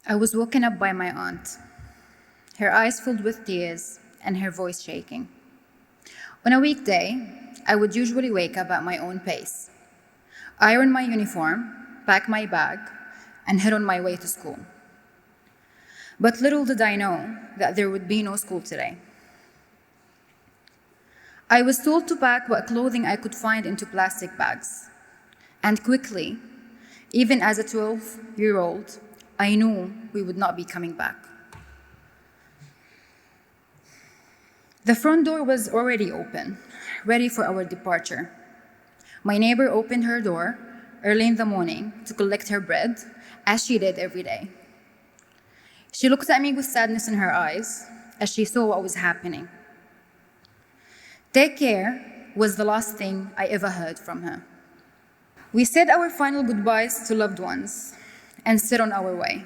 I was woken up by my aunt, her eyes filled with tears and her voice shaking. On a weekday, I would usually wake up at my own pace, iron my uniform, pack my bag, and head on my way to school. But little did I know that there would be no school today. I was told to pack what clothing I could find into plastic bags. And quickly, even as a 12-year-old, I knew we would not be coming back. The front door was already open, ready for our departure. My neighbor opened her door early in the morning to collect her bread, as she did every day. She looked at me with sadness in her eyes as she saw what was happening. Take care was the last thing I ever heard from her. We said our final goodbyes to loved ones and set on our way.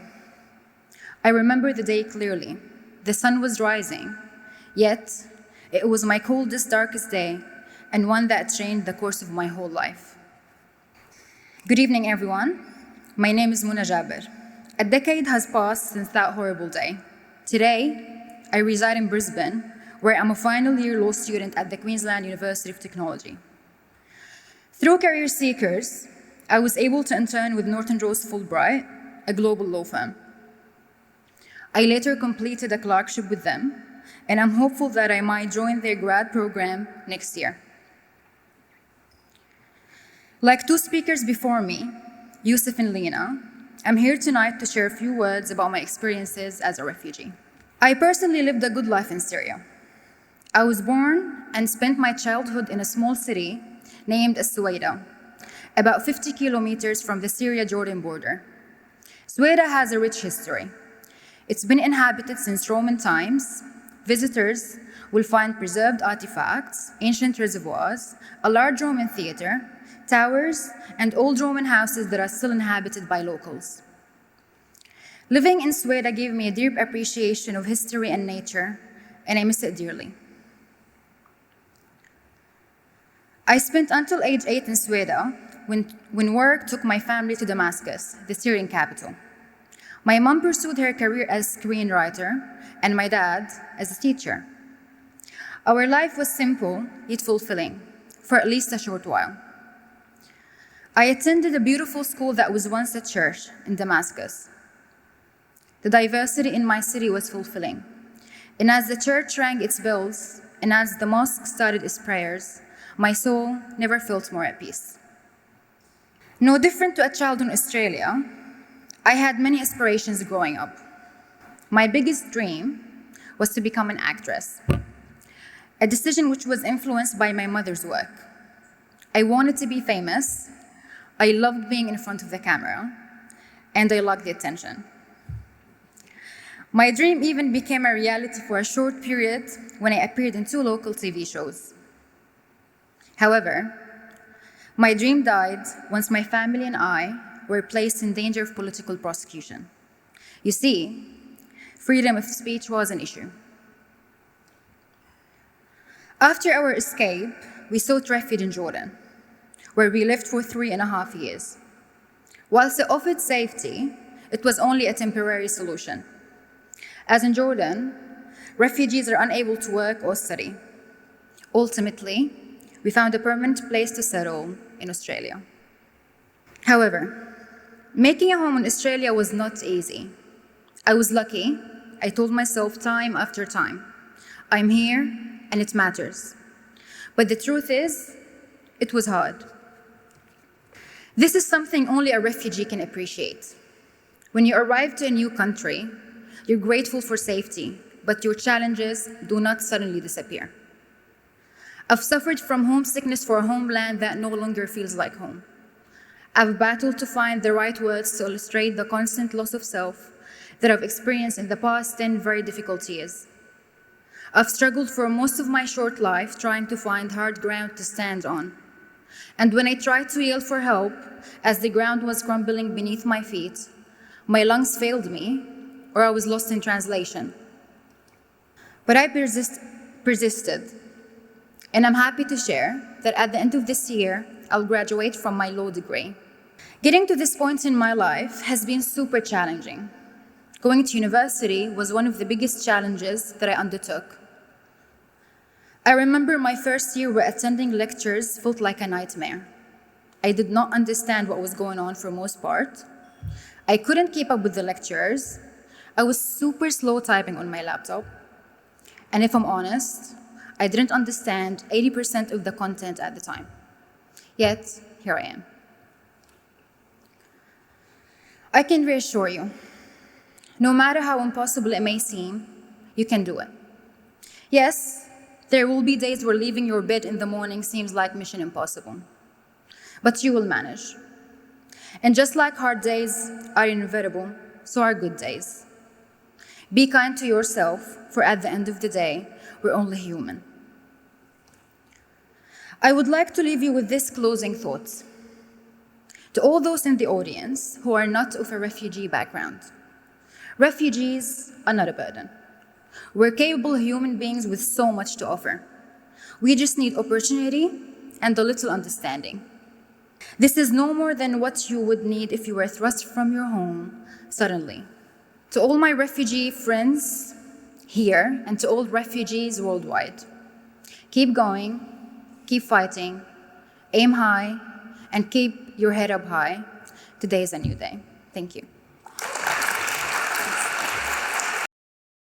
I remember the day clearly. The sun was rising, yet it was my coldest, darkest day, and one that changed the course of my whole life. Good evening, everyone. My name is Muna Jaber. A decade has passed since that horrible day. Today, I reside in Brisbane, where I'm a final year law student at the Queensland University of Technology. Through CareerSeekers, I was able to intern with Norton Rose Fulbright, a global law firm. I later completed a clerkship with them, and I'm hopeful that I might join their grad program next year. Like two speakers before me, Yusuf and Lena, I'm here tonight to share a few words about my experiences as a refugee. I personally lived a good life in Syria. I was born and spent my childhood in a small city named Suwaida, about 50 kilometers from the Syria-Jordan border. Suwaida has a rich history. It's been inhabited since Roman times. Visitors will find preserved artifacts, ancient reservoirs, a large Roman theater, towers, and old Roman houses that are still inhabited by locals. Living in Suwaida gave me a deep appreciation of history and nature, and I miss it dearly. I spent until age 8 in Suwaida when work took my family to Damascus, the Syrian capital. My mom pursued her career as a screenwriter, and my dad as a teacher. Our life was simple yet fulfilling, for at least a short while. I attended a beautiful school that was once a church in Damascus. The diversity in my city was fulfilling. And as the church rang its bells, and as the mosque started its prayers, my soul never felt more at peace. No different to a child in Australia, I had many aspirations growing up. My biggest dream was to become an actress, a decision which was influenced by my mother's work. I wanted to be famous. I loved being in front of the camera, and I liked the attention. My dream even became a reality for a short period when I appeared in 2 local TV shows. However, my dream died once my family and I were placed in danger of political prosecution. You see, freedom of speech was an issue. After our escape, we sought refuge in Jordan, where we lived for 3.5 years. Whilst it offered safety, it was only a temporary solution. As in Jordan, refugees are unable to work or study. Ultimately, we found a permanent place to settle in Australia. However, making a home in Australia was not easy. I was lucky. I told myself time after time, I'm here and it matters. But the truth is, it was hard. This is something only a refugee can appreciate. When you arrive to a new country, you're grateful for safety, but your challenges do not suddenly disappear. I've suffered from homesickness for a homeland that no longer feels like home. I've battled to find the right words to illustrate the constant loss of self that I've experienced in the past 10 very difficult years. I've struggled for most of my short life trying to find hard ground to stand on. And when I tried to yell for help, as the ground was crumbling beneath my feet, my lungs failed me, or I was lost in translation. But I persisted, and I'm happy to share that at the end of this year, I'll graduate from my law degree. Getting to this point in my life has been super challenging. Going to university was one of the biggest challenges that I undertook. I remember my first year where attending lectures felt like a nightmare. I did not understand what was going on for most part. I couldn't keep up with the lecturers. I was super slow typing on my laptop. And if I'm honest, I didn't understand 80% of the content at the time. Yet, here I am. I can reassure you, no matter how impossible it may seem, you can do it. Yes, there will be days where leaving your bed in the morning seems like mission impossible, but you will manage. And just like hard days are inevitable, so are good days. Be kind to yourself, for at the end of the day, we're only human. I would like to leave you with this closing thought. To all those in the audience who are not of a refugee background, refugees are not a burden. We're capable human beings with so much to offer. We just need opportunity and a little understanding. This is no more than what you would need if you were thrust from your home suddenly. To all my refugee friends here and to all refugees worldwide, keep going, keep fighting, aim high, and keep your head up high. Today is a new day. Thank you.